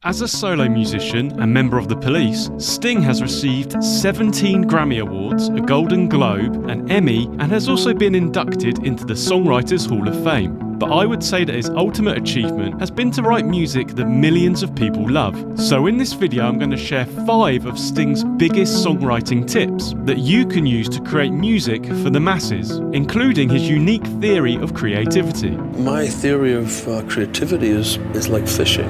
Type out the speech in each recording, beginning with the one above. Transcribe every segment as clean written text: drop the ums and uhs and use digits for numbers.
As a solo musician and member of the Police, Sting has received 17 Grammy Awards, a Golden Globe, an Emmy, and has also been inducted into the Songwriters Hall of Fame. But I would say that his ultimate achievement has been to write music that millions of people love. So in this video I'm going to share 5 of Sting's biggest songwriting tips that you can use to create music for the masses, including his unique theory of creativity. My theory of creativity is like fishing.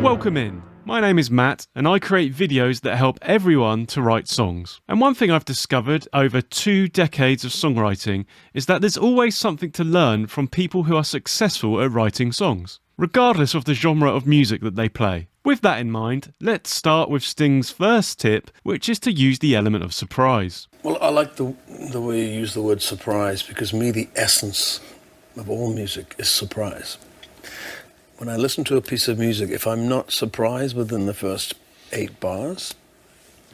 Welcome in. My name is Matt and I create videos that help everyone to write songs. And one thing I've discovered over 2 decades of songwriting is that there's always something to learn from people who are successful at writing songs, regardless of the genre of music that they play. With that in mind, let's start with Sting's first tip, which is to use the element of surprise. Well, I like the way you use the word surprise, because me, the essence of all music is surprise. When I listen to a piece of music, if I'm not surprised within the first 8 bars,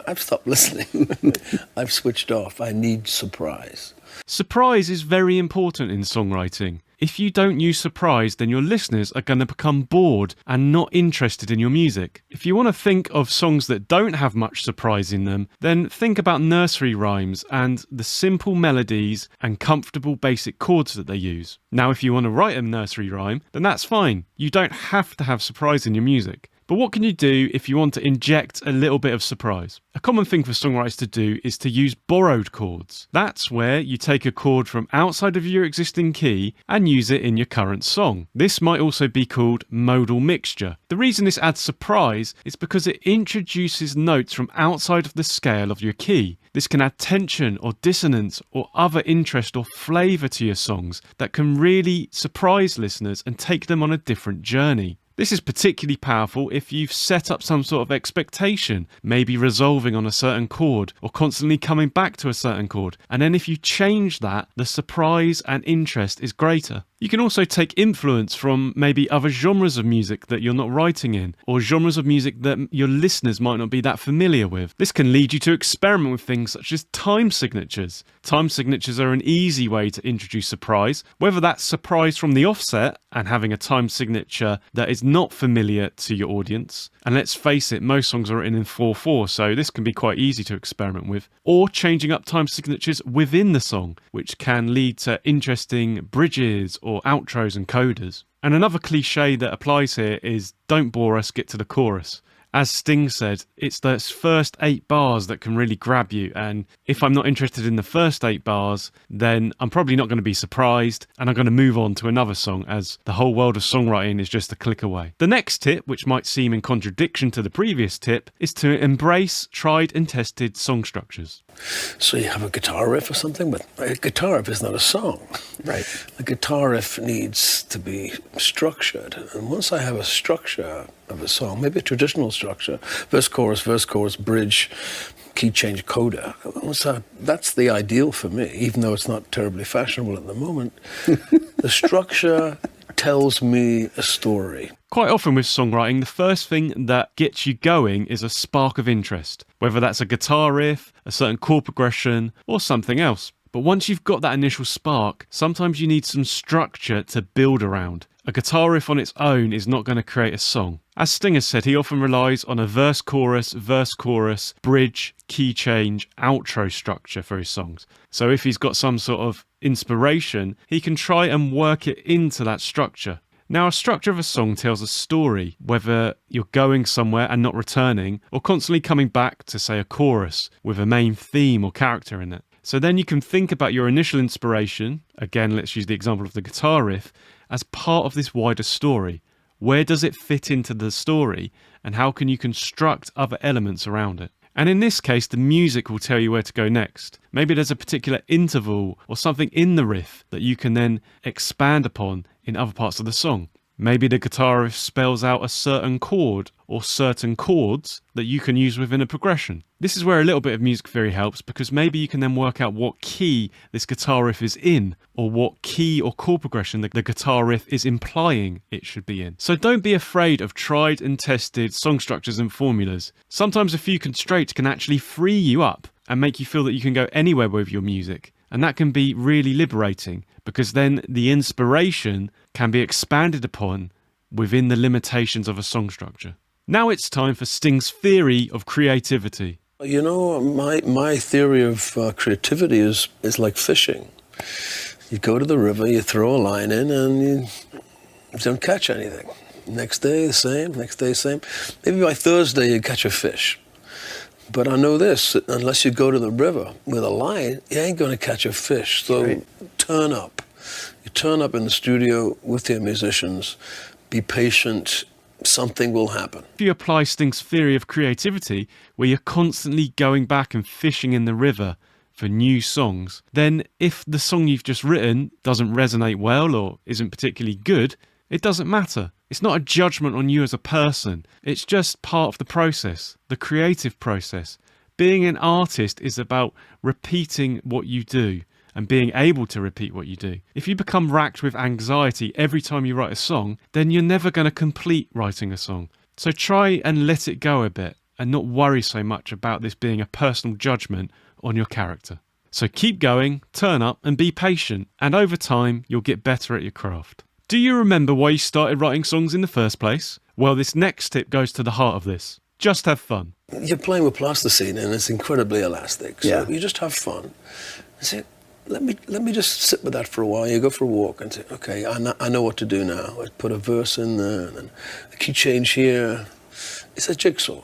I've stopped listening. I've switched off. I need surprise. Surprise is very important in songwriting. If you don't use surprise, then your listeners are going to become bored and not interested in your music. If you want to think of songs that don't have much surprise in them, then think about nursery rhymes and the simple melodies and comfortable basic chords that they use. Now, if you want to write a nursery rhyme, then that's fine. You don't have to have surprise in your music. But what can you do if you want to inject a little bit of surprise? A common thing for songwriters to do is to use borrowed chords. That's where you take a chord from outside of your existing key and use it in your current song. This might also be called modal mixture. The reason this adds surprise is because it introduces notes from outside of the scale of your key. This can add tension or dissonance or other interest or flavour to your songs that can really surprise listeners and take them on a different journey. This is particularly powerful if you've set up some sort of expectation, maybe resolving on a certain chord or constantly coming back to a certain chord. And then if you change that, the surprise and interest is greater. You can also take influence from maybe other genres of music that you're not writing in, or genres of music that your listeners might not be that familiar with. This can lead you to experiment with things such as time signatures. Time signatures are an easy way to introduce surprise, whether that's surprise from the offset and having a time signature that is not familiar to your audience. And let's face it, most songs are written in 4/4, so this can be quite easy to experiment with. Or changing up time signatures within the song, which can lead to interesting bridges or outros and codas. And another cliche that applies here is don't bore us, get to the chorus. As Sting said, it's those first 8 bars that can really grab you, and if I'm not interested in the first 8 bars, then I'm probably not going to be surprised and I'm going to move on to another song, as the whole world of songwriting is just a click away. The next tip, which might seem in contradiction to the previous tip, is to embrace tried and tested song structures. So you have a guitar riff or something, but a guitar riff is not a song. Right. A guitar riff needs to be structured. And once I have a structure of a song, maybe a traditional structure, verse, chorus, bridge, key change, coda, that's the ideal for me, even though it's not terribly fashionable at the moment. The structure tells me a story. Quite often with songwriting, the first thing that gets you going is a spark of interest, whether that's a guitar riff, a certain chord progression, or something else. But once you've got that initial spark, sometimes you need some structure to build around. A guitar riff on its own is not going to create a song. As Sting has said, he often relies on a verse, chorus, bridge, key change, outro structure for his songs. So if he's got some sort of inspiration, he can try and work it into that structure. Now, a structure of a song tells a story, whether you're going somewhere and not returning, or constantly coming back to, say, a chorus with a main theme or character in it. So then you can think about your initial inspiration, again, let's use the example of the guitar riff, as part of this wider story. Where does it fit into the story, and how can you construct other elements around it? And in this case, the music will tell you where to go next. Maybe there's a particular interval or something in the riff that you can then expand upon in other parts of the song. Maybe the guitar riff spells out a certain chord or certain chords that you can use within a progression. This is where a little bit of music theory helps, because maybe you can then work out what key this guitar riff is in, or what key or chord progression the guitar riff is implying it should be in. So don't be afraid of tried and tested song structures and formulas. Sometimes a few constraints can actually free you up and make you feel that you can go anywhere with your music. And that can be really liberating, because then the inspiration can be expanded upon within the limitations of a song structure. Now it's time for Sting's theory of creativity. You know, my theory of creativity is like fishing. You go to the river, you throw a line in, and you don't catch anything. Next day, the same, next day, same. Maybe by Thursday, you catch a fish. But I know this, that unless you go to the river with a line, you ain't going to catch a fish. So Right. turn up. You turn up in the studio with your musicians, be patient, something will happen. If you apply Sting's theory of creativity, where you're constantly going back and fishing in the river for new songs, then if the song you've just written doesn't resonate well or isn't particularly good, it doesn't matter. It's not a judgment on you as a person. It's just part of the process, the creative process. Being an artist is about repeating what you do and being able to repeat what you do. If you become racked with anxiety every time you write a song, then you're never going to complete writing a song. So try and let it go a bit and not worry so much about this being a personal judgment on your character. So keep going, turn up and be patient, and over time you'll get better at your craft. Do you remember why you started writing songs in the first place? Well, this next tip goes to the heart of this. Just have fun. You're playing with plasticine and it's incredibly elastic. So Yeah. you just have fun. And say, let me just sit with that for a while. You go for a walk and say, okay, I know what to do now. I put a verse in there and then a key change here. It's a jigsaw.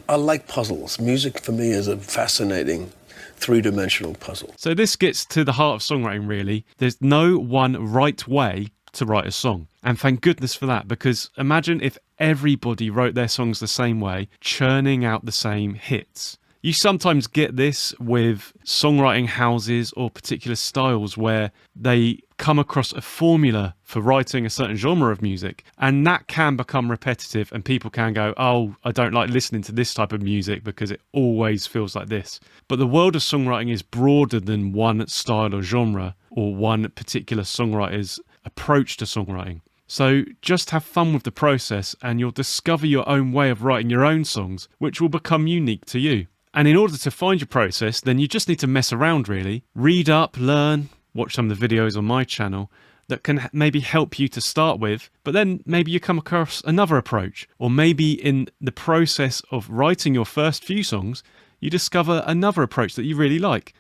I like puzzles. Music for me is a fascinating three-dimensional puzzle. So this gets to the heart of songwriting, really. There's no one right way to write a song. And thank goodness for that, because imagine if everybody wrote their songs the same way, churning out the same hits. You sometimes get this with songwriting houses or particular styles where they come across a formula for writing a certain genre of music, and that can become repetitive and people can go, oh, I don't like listening to this type of music because it always feels like this. But the world of songwriting is broader than one style or genre or one particular songwriter's approach to songwriting. So just have fun with the process and you'll discover your own way of writing your own songs, which will become unique to you. And in order to find your process, then you just need to mess around, really. Read up, learn, watch some of the videos on my channel that can maybe help you to start with, but then maybe you come across another approach, or maybe in the process of writing your first few songs, you discover another approach that you really like.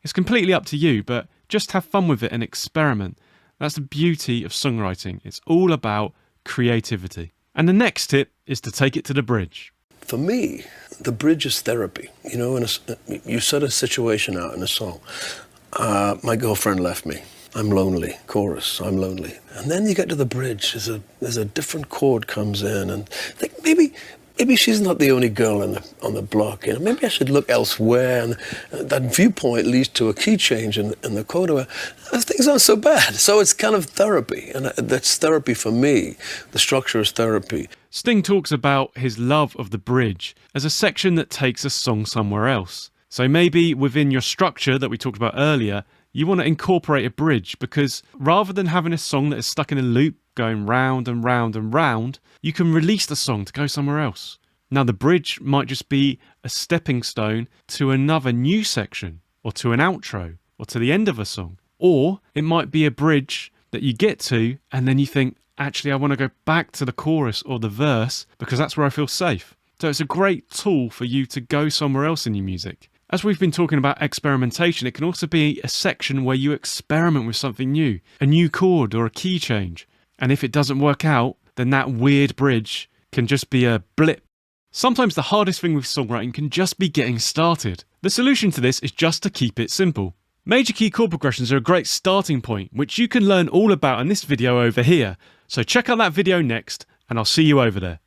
It's completely up to you, but just have fun with it and experiment. That's the beauty of songwriting. It's all about creativity. And the next tip is to take it to the bridge. For me, the bridge is therapy. You know, you set a situation out in a song. My girlfriend left me. I'm lonely. Chorus, I'm lonely. And then you get to the bridge. There's a different chord comes in, and I think maybe she's not the only girl on the block. You know, maybe I should look elsewhere. And that viewpoint leads to a key change in the coda where things aren't so bad. So it's kind of therapy, and that's therapy for me. The structure is therapy. Sting talks about his love of the bridge as a section that takes a song somewhere else. So maybe within your structure that we talked about earlier, you want to incorporate a bridge, because rather than having a song that is stuck in a loop going round and round and round, you can release the song to go somewhere else. Now the bridge might just be a stepping stone to another new section, or to an outro, or to the end of a song. Or it might be a bridge that you get to and then you think, actually I want to go back to the chorus or the verse because that's where I feel safe. So it's a great tool for you to go somewhere else in your music. As we've been talking about experimentation, it can also be a section where you experiment with something new, a new chord or a key change. And if it doesn't work out, then that weird bridge can just be a blip. Sometimes the hardest thing with songwriting can just be getting started. The solution to this is just to keep it simple. Major key chord progressions are a great starting point, which you can learn all about in this video over here. So check out that video next, and I'll see you over there.